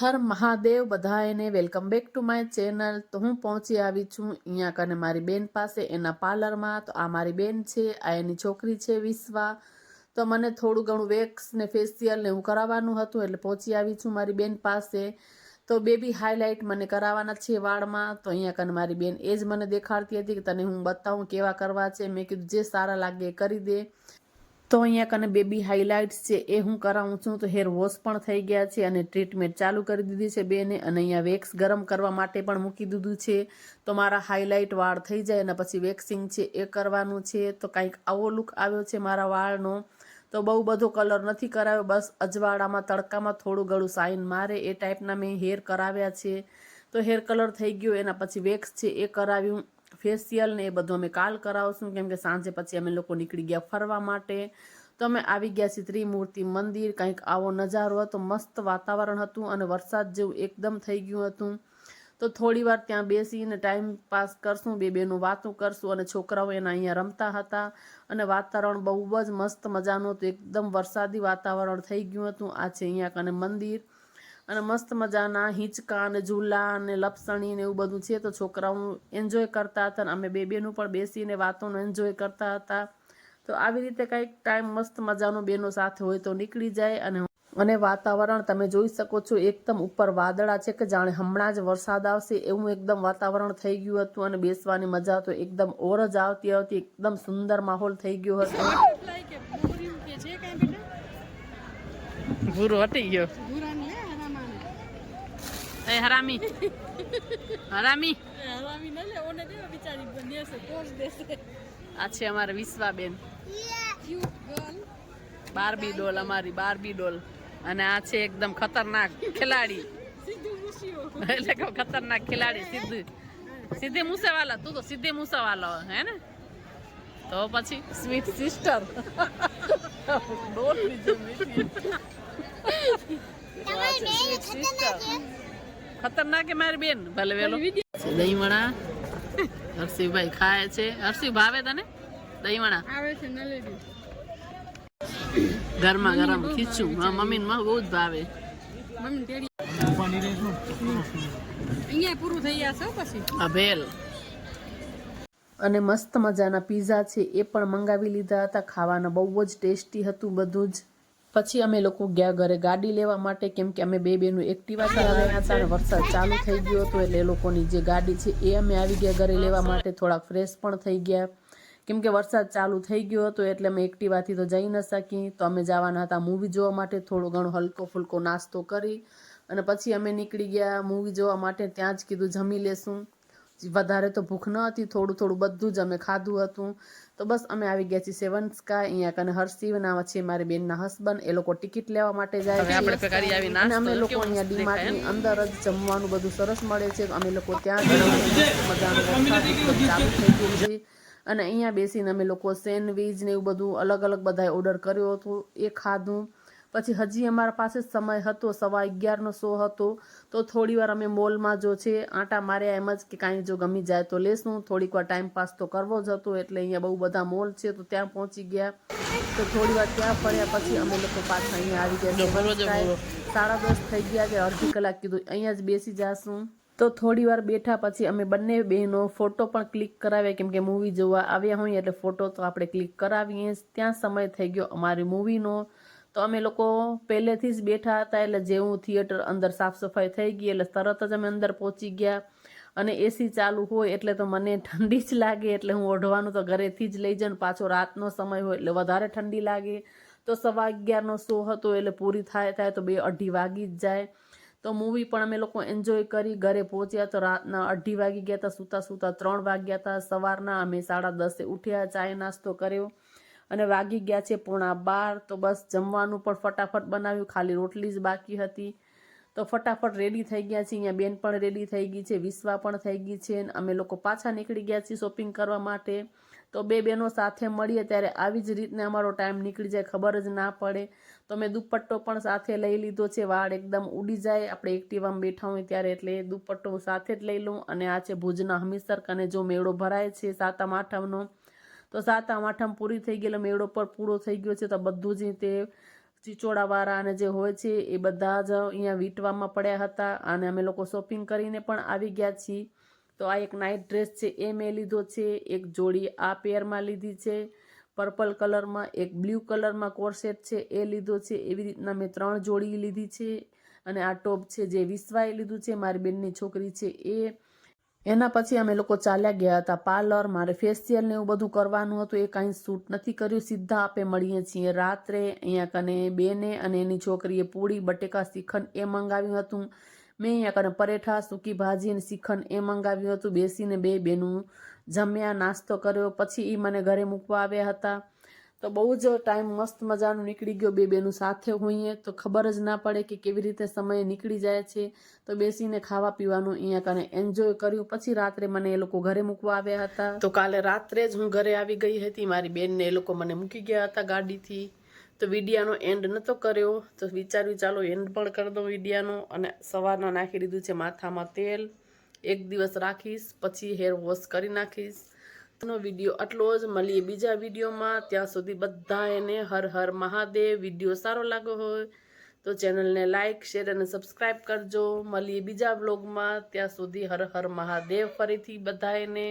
હર મહાદેવ બધાને welcome back to my channel. તો હું પહોંચી આવી છું અહીંયા કને મારી બેન પાસે એના પાર્લરમાં। તો આ મારી બેન છે, આ એની છોકરી છે વિશ્વા। તો મને થોડું ઘણું વેક્સ ને ફેશિયલ ને એવું કરાવવાનું હતું એટલે પહોંચી આવી છું મારી બેન પાસે। તો બેબી હાઇલાઇટ મને કરાવવાના છે વાળમાં। તો અહીંયા કને મારી બેન એ જ મને દેખાડતી હતી કે તને હું બતાવું કેવા કરવા છે। મેં કીધું જે સારા લાગે એ કરી દે। તો અહીંયા કને બેબી હાઇલાઇટ્સ છે એ હું કરાવું છું। તો હેર વોશ પણ થઈ ગયા છે અને ટ્રીટમેન્ટ ચાલુ કરી દીધી છે બેને। અને અહીંયા વેક્સ ગરમ કરવા માટે પણ મૂકી દીધું છે। તો મારા હાઇલાઇટ વાળ થઈ જાય અને પછી વેક્સિંગ છે એ કરવાનું છે। તો કંઈક આવો લુક આવ્યો છે મારા વાળનો। તો બહુ બધો કલર નથી કરાવ્યો, બસ અજવાળામાં તડકામાં થોડું ગળું સાઇન મારે એ ટાઈપના મેં હેર કરાવ્યા છે। તો હેર કલર થઈ ગયો, એના પછી વેક્સ છે એ કરાવ્યું। ફેશિયલ ને એ બધું અમે કાલ કરાવશું, કેમ કે સાંજે પછી અમે લોકો નીકળી ગયા ફરવા માટે। તો અમે આવી ગયા છીએ ત્રિમૂર્તિ મંદિર। કંઈક આવો નજારો હતો, મસ્ત વાતાવરણ હતું અને વરસાદ જેવું એકદમ થઈ ગયું હતું। તો થોડી વાર ત્યાં બેસીને ટાઈમ પાસ કરશું, બેનું વાતું કરશું અને છોકરાઓ એના અહીંયા રમતા હતા। અને વાતાવરણ બહુ જ મસ્ત મજાનું હતું, એકદમ વરસાદી વાતાવરણ થઈ ગયું હતું। આ છે અહીંયા કને મંદિર અને મસ્ત મજાના હિંચકા અને ઝૂલા અને લપસણી ને એવું બધું છે। તો છોકરાઓ એન્જોય કરતા હતા અને અમે બેનું પણ બેસીને વાતોનો એન્જોય કરતા હતા। તો આવી રીતે કંઈક ટાઈમ મસ્ત મજાનો બેનો સાથે હોય તો નીકળી જાય। અને વાતાવરણ તમે જોઈ શકો છો, એકદમ ઉપર વાદળા છે કે જાણે હમણાં જ વરસાદ આવશે એવું એકદમ વાતાવરણ થઈ ગયું હતું। અને બેસવાની મજા તો એકદમ ઓર જ આવતી હતી, એકદમ સુંદર માહોલ થઈ ગયો હતો। ભૂરો હટી ગયો, હરામી હરામી હરામી ન લે, ઓને દે બિચારી દેશે કોણ દેશે। આ છે અમારે વિશ્વાબેન, બાર્બી ડોલ, અમારી બાર્બી ડોલ। અને આ છે એકદમ ખતરનાક ખેલાડી, એટલે કે ખતરનાક ખેલાડી સીધે મૂસેવાલા। તું તો સીધે મૂસેવાલા હે ને, તો પછી સ્વીટ સિસ્ટર ડોલ ખતરનાક કે મારી બેન ભલે વેલો। દહીંવડા હર્ષિભાઈ ખાય છે। હર્ષિ ભાવે તને દહીંવડા? આવે છે નલેડી, ગરમા ગરમ ખીચું મમ્મી ને બહુ જ ભાવે। અહીંયા પૂરું થઈ જશે પછી આ ભેલ। અને મસ્ત મજાના પીઝા છે એ પણ મંગાવી લીધા હતા, ખાવાના બહુ જ ટેસ્ટી હતું બધું જ। પછી અમે લોકો ગયા ઘરે ગાડી લેવા માટે, કેમ કે અમે બેનું એક્ટિવાથી આવ્યા હતા અને વરસાદ ચાલુ થઈ ગયો હતો એટલે એ લોકોની જે ગાડી છે એ અમે આવી ગયા ઘરે લેવા માટે। થોડાક ફ્રેશ પણ થઈ ગયા, કેમ કે વરસાદ ચાલુ થઈ ગયો હતો એટલે અમે એક્ટિવાથી તો જઈ ન શકી। તો અમે જવાના હતા મૂવી જોવા માટે, થોડો ઘણો હલકો ફુલકો નાસ્તો કરી અને પછી અમે નીકળી ગયા મૂવી જોવા માટે। ત્યાં જ કીધું જમી લેશું, વધારે તો ભૂખ ન હતી, થોડું થોડું બધું જ અમે ખાધું હતું। તો બસ અમે આવી ગયા છીએ સેવન સ્કાય। અહીંયા કને હર્ષિવ નામ છે મારી બેનના હસબન્ડ, એ લોકો ટિકિટ લેવા માટે જાય છે અને અમે લોકો અહીંયા ડીમાર્ટની અંદર જ જમવાનું બધું સરસ મળે છે। અમે લોકો ત્યાં મજાનું ચાલુ થઈ ગયું છે અને અહીંયા બેસીને અમે લોકો સેન્ડવીચ ને એવું બધું અલગ અલગ બધાએ ઓર્ડર કર્યો હતો, એ ખાધું। પછી હજી અમારા પાસે સમય હતો, 11:15નો શો હતો। તો થોડી વાર અમે મોલમાં જો છે આંટા માર્યા, એમ જ કે કાંઈ જો ગમી જાય તો લેશું, થોડીક વાર ટાઈમ પાસ તો કરવો જ હતો એટલે અહીંયા બહુ બધા મોલ છે તો ત્યાં પહોંચી ગયા। તો થોડી વાર ત્યાં ફર્યા પછી અમે લોકો પાછા અહીંયા આવી ગયા। 10:30 થઈ ગયા છે, અડધી કલાક કીધું અહીંયા જ બેસી જાશું। તો થોડી વાર બેઠા પછી અમે બંને બહેનો ફોટો પણ ક્લિક કરાવ્યા, કેમ કે મૂવી જોવા આવ્યા હોઈએ એટલે ફોટો તો આપણે ક્લિક કરાવીએ। ત્યાં સમય થઈ ગયો અમારી મૂવીનો। તો અમે લોકો પહેલેથી જ બેઠા હતા એટલે જેવું થિયેટર અંદર સાફ સફાઈ થઈ ગઈ એટલે તરત જ અમે અંદર પહોંચી ગયા। અને એસી ચાલુ હોય એટલે તો મને ઠંડી જ લાગે, એટલે હું ઓઢવાનું તો ઘરેથી જ લઈ જાઉં। પાછો રાતનો સમય હોય એટલે વધારે ઠંડી લાગે। તો 11:15નો શો હતો એટલે પૂરી થાય તો 2-2:30 વાગી જ જાય। તો મૂવી પણ અમે લોકો એન્જોય કરી, ઘરે પહોંચ્યા તો રાતના 2:30 વાગી ગયા હતા, સૂતા સૂતા 3 વાગ્યા હતા। સવારના અમે 10:30 ઉઠ્યા, ચાય નાસ્તો કર્યો અને વાગી ગયા છે 11:15। તો બસ જમવાનું પણ ફટાફટ બનાવ્યું, ખાલી રોટલી જ બાકી હતી। તો ફટાફટ રેડી થઈ ગયા છીએ, અહીંયા બેન પણ રેડી થઈ ગઈ છે, વિશ્વા પણ થઈ ગઈ છે। અમે લોકો પાછા નીકળી ગયા છીએ શોપિંગ કરવા માટે। તો બે બહેનો સાથે મળીએ ત્યારે આવી જ રીતને અમારો ટાઈમ નીકળી જાય, ખબર જ ના પડે। તો મેં દુપટ્ટો પણ સાથે લઈ લીધો છે, વાળ એકદમ ઉડી જાય આપણે એક્ટિવામાં બેઠા હોય ત્યારે, એટલે દુપટ્ટો સાથે જ લઈ લઉં। અને આ છે ભુજના હમીરસર કને જો મેળો ભરાય છે સાતમ આઠમનો। તો સાતમ આઠમ પૂરી થઈ ગયેલો, મેળો પર પૂરો થઈ ગયો છે। તો બધું જ તે ચીચોડાવાળા અને જે હોય છે એ બધા જ અહીંયા વીંટવામાં પડ્યા હતા અને અમે લોકો શોપિંગ કરીને પણ આવી ગયા છીએ. તો આ એક નાઇટ ડ્રેસ છે એ મેં લીધો છે, એક જોડી આ પેરમાં લીધી છે પર્પલ કલરમાં, એક બ્લુ કલરમાં કોર્સેટ છે એ લીધો છે. એવી રીતના મેં 3 જોડી લીધી છે. અને આ ટોપ છે જે વિશ્વાએ લીધું છે, મારી બેનની છોકરી છે એ. એના પછી અમે લોકો ચાલ્યા ગયા હતા પાર્લર. મારે ફેશિયલ ને એવું બધું કરવાનું હતું, એ કાંઈ શૂટ નથી કર્યું. સીધા આપણે મળીએ છીએ રાત્રે. અહીંયા કને બેને અને એની છોકરીએ પૂરી બટેકા શ્રીખંડ એ મંગાવ્યું હતું. મેં અહીંયા કને પરેઠા, સૂકી ભાજી અને શ્રીખંડ એ મંગાવ્યું હતું. બેસીને બે બેનું જમ્યા, નાસ્તો કર્યો. પછી એ મને ઘરે મૂકવા આવ્યા હતા. તો બહુ જ ટાઈમ મસ્ત મજાનું નીકળી ગયો. બે બેનું સાથે હોઈએ તો ખબર જ ના પડે કે કેવી રીતે સમય નીકળી જાય છે. તો બેસીને ખાવા પીવાનું અહીંયા કને એન્જોય કર્યું. પછી રાત્રે મને એ લોકો ઘરે મૂકવા આવ્યા હતા. તો કાલે રાત્રે જ હું ઘરે આવી ગઈ હતી. મારી બેનને એ લોકો મને મૂકી ગયા હતા ગાડીથી. તો વિડીયાનો એન્ડ નહોતો કર્યો, તો વિચાર્યું ચાલો એન્ડ પણ કરી દઉં વિડીયાનો. અને સવારના નાખી દીધું છે માથામાં તેલ. 1 દિવસ રાખીશ, પછી હેર વોશ કરી નાખીશ. નો વિડીયો આટલો જ. મળીએ બીજા વિડીયોમાં. ત્યાં સુધી બધાને હર હર મહાદેવ. વિડીયો સારો લાગ્યો હોય તો ચેનલને લાઇક, શેર અને સબસ્ક્રાઈબ કરજો. મળીએ બીજા વ્લોગમાં. ત્યાં સુધી હર હર મહાદેવ ફરીથી બધાને.